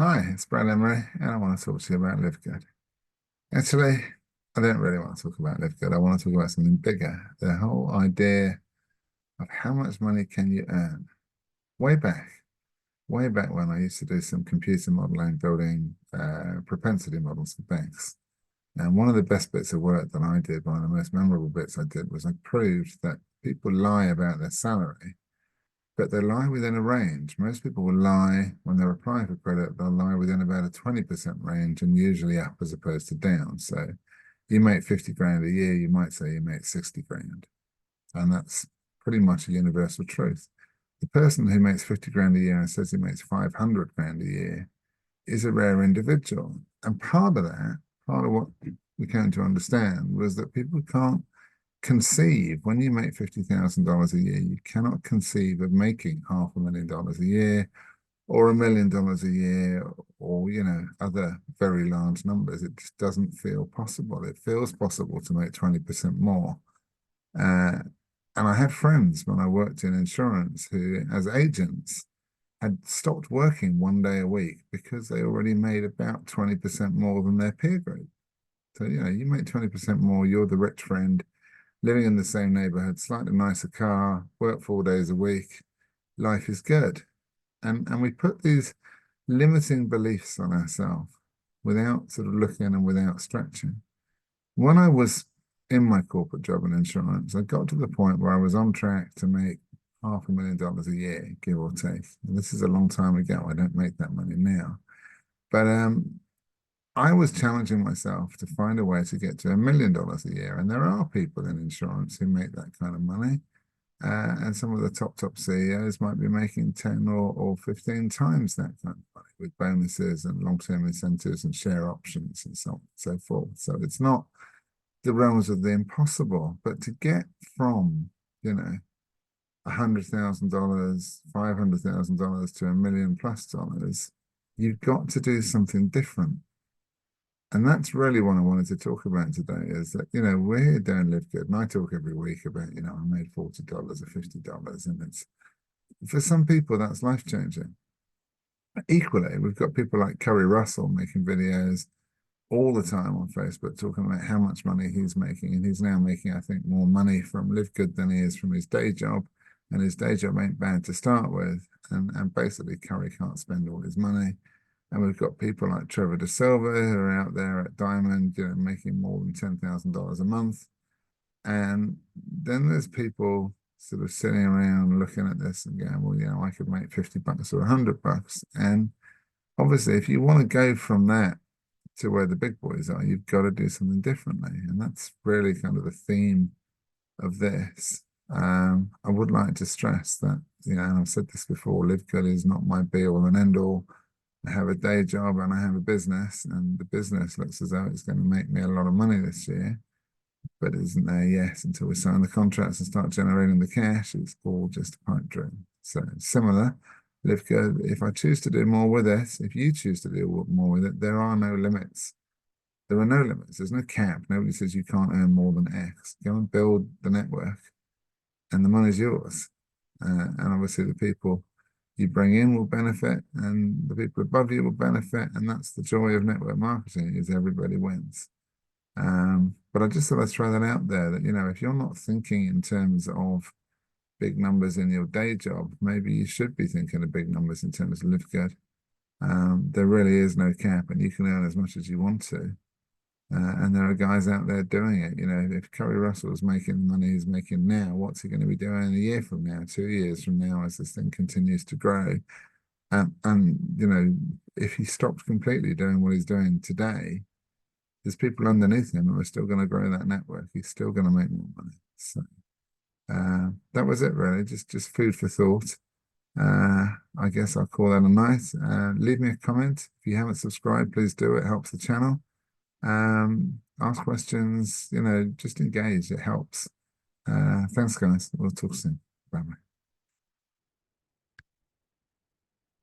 Hi, it's Brad Emery, and I want to talk to you about Livegood. Actually, I don't really want to talk about Livegood. I want to talk about something bigger. The whole idea of how much money can you earn. Way back, way back when I used to do some computer modeling, building propensity models for banks. And one of the best bits of work that I did, one of the most memorable bits I did, was I proved that people lie about their salary, but they lie within a range. Most people will lie when they're applying for credit, they'll lie within about a 20% range and usually up as opposed to down. So you make 50 grand a year, you might say you make 60 grand. And that's pretty much a universal truth. The person who makes 50 grand a year and says he makes 500 grand a year is a rare individual. And part of that, part of what we came to understand was that people can't conceive when you make $50,000 a year, you cannot conceive of making $500,000 a year or $1 million a year or, other very large numbers. It just doesn't feel possible. It feels possible to make 20% more. Uh, and I had friends when I worked in insurance who, as agents, had stopped working 1 day a week because they already made about 20% more than their peer group. So, you make 20% more, you're the rich friend living in the same neighborhood, slightly nicer car, work 4 days a week, life is good. And we put these limiting beliefs on ourselves without sort of looking and without stretching. When I was in my corporate job in insurance, I got to the point where I was on track to make $500,000 a year, give or take. And this is a long time ago. I don't make that money now. But I was challenging myself to find a way to get to $1 million a year. And there are people in insurance who make that kind of money. And some of the top CEOs might be making 10 or 15 times that kind of money with bonuses and long-term incentives and share options and so on and so forth. So it's not the realms of the impossible, but to get from, $100,000, $500,000 to $1 million+, you've got to do something different. And that's really what I wanted to talk about today is that, we're here doing Livegood, and I talk every week about, I made $40 or $50. And it's, for some people, that's life changing. Equally, we've got people like Curry Russell making videos all the time on Facebook talking about how much money he's making. And he's now making, I think, more money from Livegood than he is from his day job. And his day job ain't bad to start with. And basically, Curry can't spend all his money. And we've got people like Trevor De Silva who are out there at Diamond, making more than $10,000 a month. And then there's people sort of sitting around looking at this and going, well, I could make $50 or $100. And obviously, if you want to go from that to where the big boys are, you've got to do something differently. And that's really kind of the theme of this. I would like to stress that, and I've said this before, Livegood is not my be all and end all. I have a day job and I have a business, and the business looks as though it's going to make me a lot of money this year, but it isn't there yet until we sign the contracts and start generating the cash. It's all just a pipe dream. So similar, Livegood, if I choose to do more with it, if you choose to do more with it, there are no limits. There are no limits. There's no cap. Nobody says you can't earn more than X. Go and build the network, and the money's yours. And obviously, the people you bring in will benefit, and the people above you will benefit. And that's the joy of network marketing: is everybody wins. But I just thought I'd throw that out there that, if you're not thinking in terms of big numbers in your day job, maybe you should be thinking of big numbers in terms of Livegood. There really is no cap, and you can earn as much as you want to. And there are guys out there doing it. If Curry Russell's making the money he's making now, what's he going to be doing a year from now, 2 years from now, as this thing continues to grow? And if he stops completely doing what he's doing today, there's people underneath him who are still going to grow that network. He's still going to make more money. So that was it, really. Just food for thought. I guess I'll call that a night. Leave me a comment. If you haven't subscribed, please do. It helps the channel. Ask questions, just engage. It helps. Thanks, guys. We'll talk soon. Bye bye.